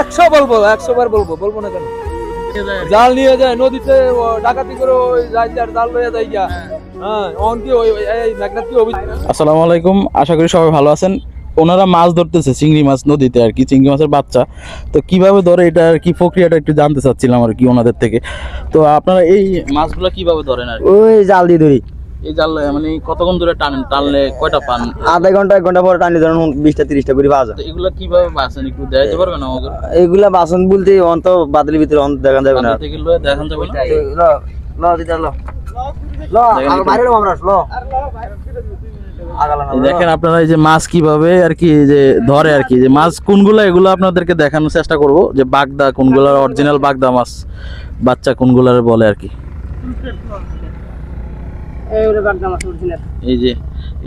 একশো বলবো, 100 বার বলবো, বলবো না কেন? জাল নিয়ে যায় নদীতে, ডাকাতি করে জাল লয়ে যায় গিয়া। আসসালামু আলাইকুম, আশা করি সবাই ভালো আছেন। ওনারা মাছ ধরতেছে, চিংড়ি মাছ নদীতে আর কি, চিংড়ি মাছের বাচ্চা। তো কিভাবে ধরে এটা আর কি প্রক্রিয়াটা একটু জানতে চাচ্ছিলাম আর কি ওনাদের থেকে। তো আপনারা এই মাছগুলো কিভাবে ধরেন আর কি? ওই জাল দিয়ে ধরি। এই জাল মানে কতক্ষণ ধরে টানেন? টানলে কয়টা পান? আধা ঘন্টা 1 ঘন্টা পরে টানি, ধরুন 20টা 30টা করে পাওয়া যায়। এগুলা কিভাবে বাঁচেন একটু দেখাতে পারবেন আমাকে? এগুলা বাসন বলতে অন্ত বাদলের ভিতরে অন্ত দেখান যাবে না। থেকে লয়ে দেখান যাবে না? ল দিদা ল ল বাইরে লো আমরা ল। দেখেন আপনারা এই যে মাছ কিভাবে আর কি যে ধরে আর কি, যে মাছ কোনগুলা এগুলো আপনাদেরকে দেখানোর চেষ্টা করব, যে বাগদা কোনগুলার অরিজিনাল বাগদা মাছ, বাচ্চা কোনগুলার বলে আর কি।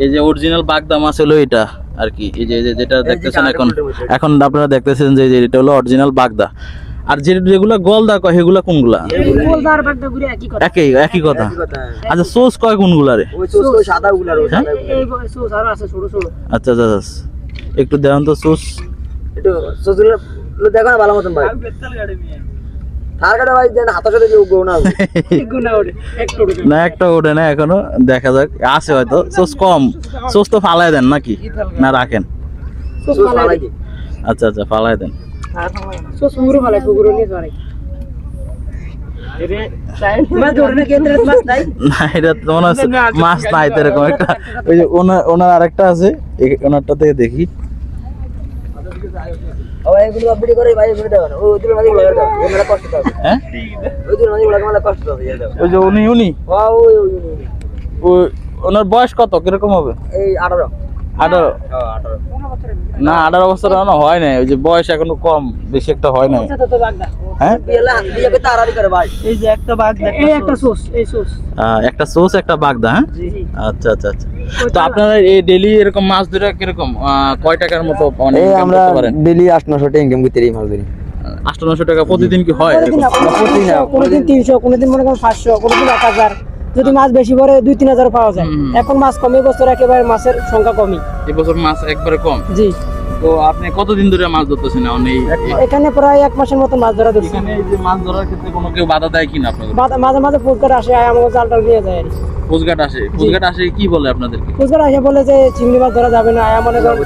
এই যে অরিজিনাল বাগদা মাছ হলো এটা আর কি। এই যে যেটা দেখতেছেন এখন আপনারা দেখতেছেন যে এটা হলো অরিজিনাল বাগদা। আর যেগুলা গলদা কয় সেগুলা কোনগুলা? একই কথা। আচ্ছা, সোস কয় কোনগুলারে? আচ্ছা আচ্ছা, একটু দেখান তো সোস। দেখো না ভালো মতন ভাই। না, একটা ওঠে না এখনো, দেখা যাক, আছে হয়তো। সোস কম, সোস তো ফালাই দেন নাকি না রাখেন? আচ্ছা আচ্ছা, ফালাই দেন। মাছ নাই তো এরকম একটা। ওই যে ওনার আরেকটা আছে, ওনারটা থেকে দেখি। ওনার বয়স কত কিরকম হবে? এই 18 না, 18 বছর এখনো হয় নাই। ওই যে বয়স এখনো কম, বেশি একটা হয় নাই। হ্যাঁ, একটা সোস একটা বাগদা। হ্যাঁ, আচ্ছা আচ্ছা আচ্ছা। তো আপনারা এই ডেইলি এরকম মাছ ধরে কিরকম কয় টাকার মতো মানে আমরা ডেইলি 800-900 টাকা ইনকাম করতে এই মাছ ধরি। 800-900 টাকা প্রতিদিন কি হয়? কোনদিন 300, কোনদিন মনে করেন 500, কোনদিন 1000। যদি মাছ বেশি পড়ে 2-3 হাজার পাওয়া যায়। এখন মাছ কমে, বছর একেবারে মাছের সংখ্যা কমই। এই বছর মাছ একবারে কম। জি। তো আপনি কতদিন ধরে মাছ ধরতেছেন? এখানে প্রায় 1 মাসের মতো মাছ ধরা ধরছি। এখানে এই যে মাছ ধরার ক্ষেত্রে কোনো কেউ বাধা দেয় কিনা আপনাদের? মাঝে মাঝে পোস্টঘাট আসে, আমাকে জালটা নিয়ে যায়। পোস্টঘাট আসে কি বলে আপনাদেরকে? পোস্টঘাট আসে বলে যে চিংড়ি মাছ ধরা যাবে না, মনে করেন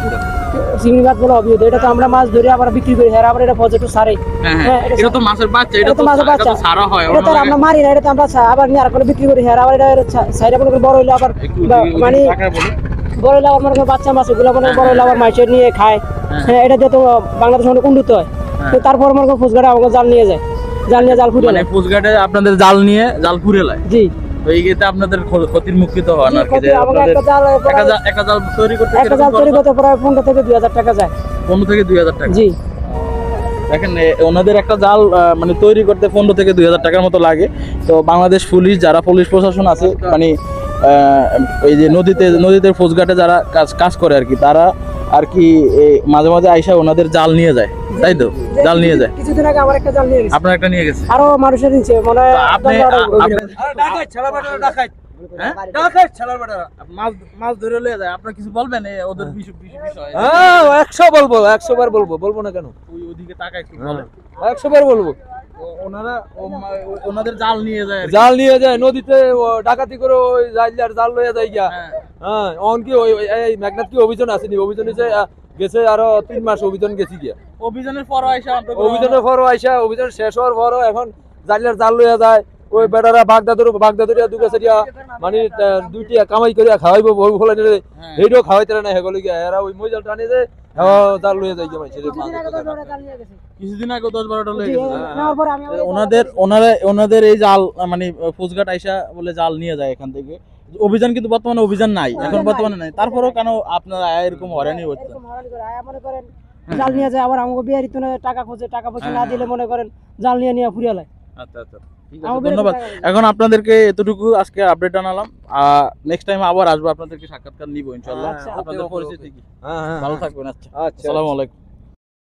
চিংড়ি মাছ বলে অভিযোগ। এটা তো আমরা মাছ ধরে আবার বিক্রি করি, আবার এটা পর্যটক সারে। এটা তো মাছের বাচ্চা, এটা তো মাছের বাচ্চা সারা হয়। এটা তো আমরা মারি না, এটা তো আমরা আবার নিয়ে আর করে বিক্রি করি। আবার এটা সাইডে মনে করেন বড় হইলে আবার মানে বড় হইলে আবার মনে করেন বাচ্চা মাছ এগুলো মনে বড় হইলে আবার মাছের নিয়ে খায়। হ্যাঁ, এটা দিয়ে তো বাংলাদেশ অনেক উন্নত হয়। তো তারপর মনে করেন পোস্টঘাটে আমাকে জাল নিয়ে যায়, জাল ফুটে মানে পোস্টঘাটে আপনাদের জাল নিয়ে জাল ফুরে লায়। জি। তো এই ক্ষেত্রে আপনাদের ক্ষতির মুক্ত হন আর কি। একটা জাল তৈরি করতে প্রায় 15 থেকে 2000 টাকা যায়। 15 থেকে 2000 টাকা। জি। দেখেন, ওনাদের একটা জাল মানে তৈরি করতে 15 থেকে 2000 টাকার মতো লাগে। তো বাংলাদেশ পুলিশ, যারা পুলিশ প্রশাসন আছে, মানে এই যে নদীতে পোস্টঘাটে যারা কাজ করে আর কি, তারা আর কি মাঝে মাঝে আইসা ওনাদের জাল নিয়ে যায়, তাই তো? জাল নিয়ে যায়। কিছুদিন আগে আমার একটা জাল নিয়ে গেছে। আপনার একটা নিয়ে গেছে? আরো মানুষের নিচে মানে মাছ ধরে লয়ে যায়। আপনার কিছু বলবেন ওদের বিষয়? 100 বলবো, 100 বার বলবো, বলবো না কেন? ওইদিকে টাকা একটু বলেন। 100 বার বলবো। ওনাদের জাল নিয়ে যায় নদীতে, ডাকাতি করে জাল লয়ে যায় গিয়া। হ্যাঁ, কি এই মেঘনাথ কি অভিযান আসেনি? অভিযান গেছে আরো 3 মাস অভিযান গেছি গিয়া। অভিযানের পর আইসা অভিযান শেষ হওয়ার পর এখন জাল লইয়া যায়। ওই বেটারা বাগদা ধরিয়া দুকে সেটিয়া মানে 2টা কামাই করিয়া খাওয়াইবো বলে এইটাও খাওয়াইতে না হেগলি গিয়া। এরা ওই মই জাল টানে যে জাল লইয়া যায় গিয়া। কিছুদিন আগে 10-12টা লয়ে গেছে। ওনাদের এই জাল মানে পোস্টঘাট আইসা বলে জাল নিয়ে যায় এখান থেকে। অভিযান কিন্তু বর্তমানে অভিযান নাই, এখন বর্তমানে নাই। তারপরেও কেন আপনারা এরকম হয়রানি হচ্ছে? মনে করেন জাল নিয়ে যায়, আবার আমাকে বিয়ারিত টাকা খোঁজে, টাকা পয়সা না দিলে মনে করেন জাল নিয়ে ফুরিয়ে লায়। আচ্ছা আচ্ছা, ঠিক আছে, ধন্যবাদ। এখন আপনাদেরকে এতটুকু আজকে আপডেট জানালাম। নেক্সট টাইম আবার আসবো, আপনাদেরকে সাক্ষাৎকার নিব ইনশাআল্লাহ। আপনাদের পরিচিতি কি? ভালো থাকবেন। আচ্ছা, আসসালামু আলাইকুম।